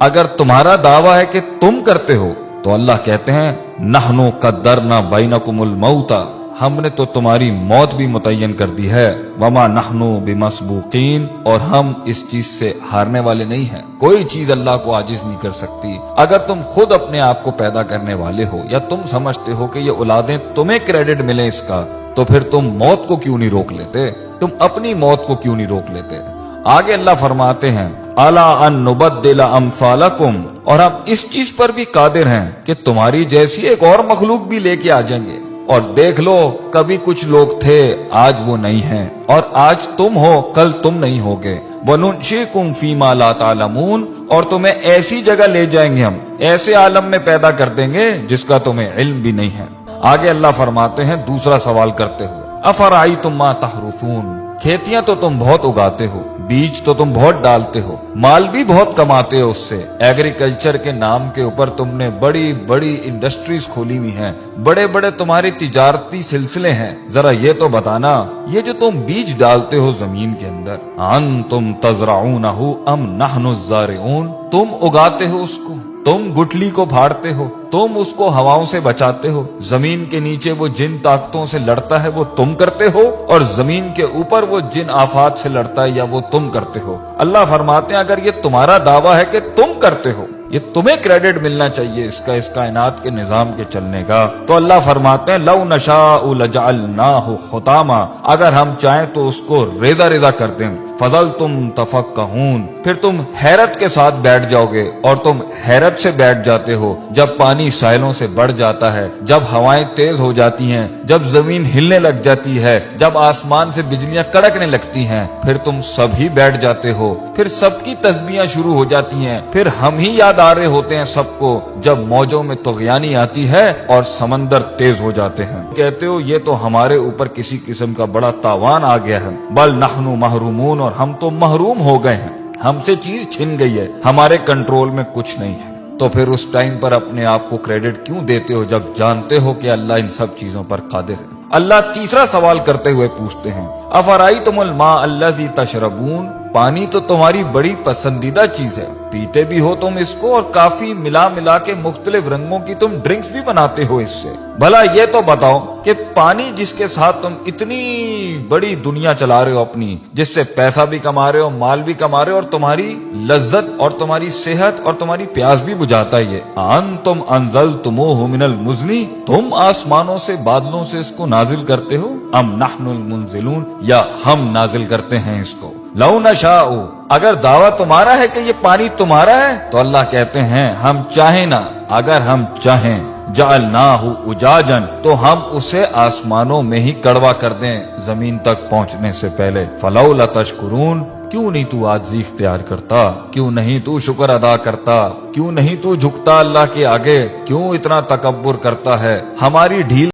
اگر تمہارا دعویٰ ہے کہ تم کرتے ہو تو اللہ کہتے ہیں نحنو قدرنا بینکم الموت، ہم نے تو تمہاری موت بھی متعین کر دی ہے، وما نحنو بمسبوقین، اور ہم اس چیز سے ہارنے والے نہیں ہیں، کوئی چیز اللہ کو عاجز نہیں کر سکتی۔ اگر تم خود اپنے آپ کو پیدا کرنے والے ہو یا تم سمجھتے ہو کہ یہ اولادیں تمہیں کریڈٹ ملے اس کا، تو پھر تم موت کو کیوں نہیں روک لیتے؟ تم اپنی موت کو کیوں نہیں روک لیتے؟ آگے اللہ فرماتے ہیں الا ان نبدل امثالکم، اور ہم اس چیز پر بھی قادر ہیں کہ تمہاری جیسی ایک اور مخلوق بھی لے کے آ جائیں گے، اور دیکھ لو کبھی کچھ لوگ تھے آج وہ نہیں ہیں، اور آج تم ہو کل تم نہیں ہوگے، وَنُنشِئْكُمْ فِي مَا لَا تَعْلَمُونَ، اور تمہیں ایسی جگہ لے جائیں گے، ہم ایسے عالم میں پیدا کر دیں گے جس کا تمہیں علم بھی نہیں ہے۔ آگے اللہ فرماتے ہیں دوسرا سوال کرتے ہوئے افرأیتم ما تحرثون، کھیتیاں تو تم بہت اگاتے ہو، بیج تو تم بہت ڈالتے ہو، مال بھی بہت کماتے ہو اس سے، ایگریکلچر کے نام کے اوپر تم نے بڑی بڑی انڈسٹریز کھولی ہوئی ہیں، بڑے بڑے تمہاری تجارتی سلسلے ہیں، ذرا یہ تو بتانا یہ جو تم بیج ڈالتے ہو زمین کے اندر، انتم تزرعونہ ام نحن الزارعون، تم اگاتے ہو اس کو، تم گٹلی کو پھاڑتے ہو، تم اس کو ہواؤں سے بچاتے ہو، زمین کے نیچے وہ جن طاقتوں سے لڑتا ہے وہ تم کرتے ہو، اور زمین کے اوپر وہ جن آفات سے لڑتا ہے یا وہ تم کرتے ہو۔ اللہ فرماتے ہیں اگر یہ تمہارا دعویٰ ہے کہ تم کرتے ہو، یہ تمہیں کریڈٹ ملنا چاہیے اس کائنات کے نظام کے چلنے کا، تو اللہ فرماتے ہیں لو نشاء لجعلناہ حطاما، اگر ہم چاہیں تو اس کو ریزہ ریزہ کر دیں، فظلتم تفکہون، پھر تم حیرت کے ساتھ بیٹھ جاؤ گے، اور تم حیرت سے بیٹھ جاتے ہو جب پانی ساحلوں سے بڑھ جاتا ہے، جب ہوائیں تیز ہو جاتی ہیں، جب زمین ہلنے لگ جاتی ہے، جب آسمان سے بجلیاں کڑکنے لگتی ہیں، پھر تم سب ہی بیٹھ جاتے ہو، پھر سب کی تسبیحاں شروع ہو جاتی ہیں، پھر ہم ہی یاد آ رہے ہوتے ہیں سب کو جب موجوں میں طغیانی آتی ہے اور سمندر تیز ہو جاتے ہیں، کہتے ہو یہ تو ہمارے اوپر کسی قسم کا بڑا تاوان آ گیا ہے، بل نحن محرومون، اور ہم تو محروم ہو گئے ہیں، ہم سے چیز چھن گئی ہے، ہمارے کنٹرول میں کچھ نہیں ہے۔ تو پھر اس ٹائم پر اپنے آپ کو کریڈٹ کیوں دیتے ہو جب جانتے ہو کہ اللہ ان سب چیزوں پر قادر ہے؟ اللہ تیسرا سوال کرتے ہوئے پوچھتے ہیں افرأیتم الماء الذی تشربون، پانی تو تمہاری بڑی پسندیدہ چیز ہے، پیتے بھی ہو تم اس کو، اور کافی ملا ملا کے مختلف رنگوں کی تم ڈرنکس بھی بناتے ہو اس سے، بھلا یہ تو بتاؤ کہ پانی جس کے ساتھ تم اتنی بڑی دنیا چلا رہے ہو اپنی، جس سے پیسہ بھی کما رہے ہو، مال بھی کما رہے ہو، اور تمہاری لذت اور تمہاری صحت اور تمہاری پیاس بھی بجھاتا ہے، یہ انتم انزلتموہ من المزن، تم آسمانوں سے بادلوں سے اس کو نازل کرتے ہو، ام نحن المنزلون، یا ہم نازل کرتے ہیں اس کو، لو نشاء، اگر دعویٰ تمہارا ہے کہ یہ پانی تمہارا ہے تو اللہ کہتے ہیں ہم چاہیں نا، اگر ہم چاہیں جعلناہ اجاجا، تو ہم اسے آسمانوں میں ہی کڑوا کر دیں زمین تک پہنچنے سے پہلے، فلولا تشکرون، کیوں نہیں تو عاجزی اختیار کرتا، کیوں نہیں تو شکر ادا کرتا، کیوں نہیں تو جھکتا اللہ کے آگے، کیوں اتنا تکبر کرتا ہے؟ ہماری ڈھیل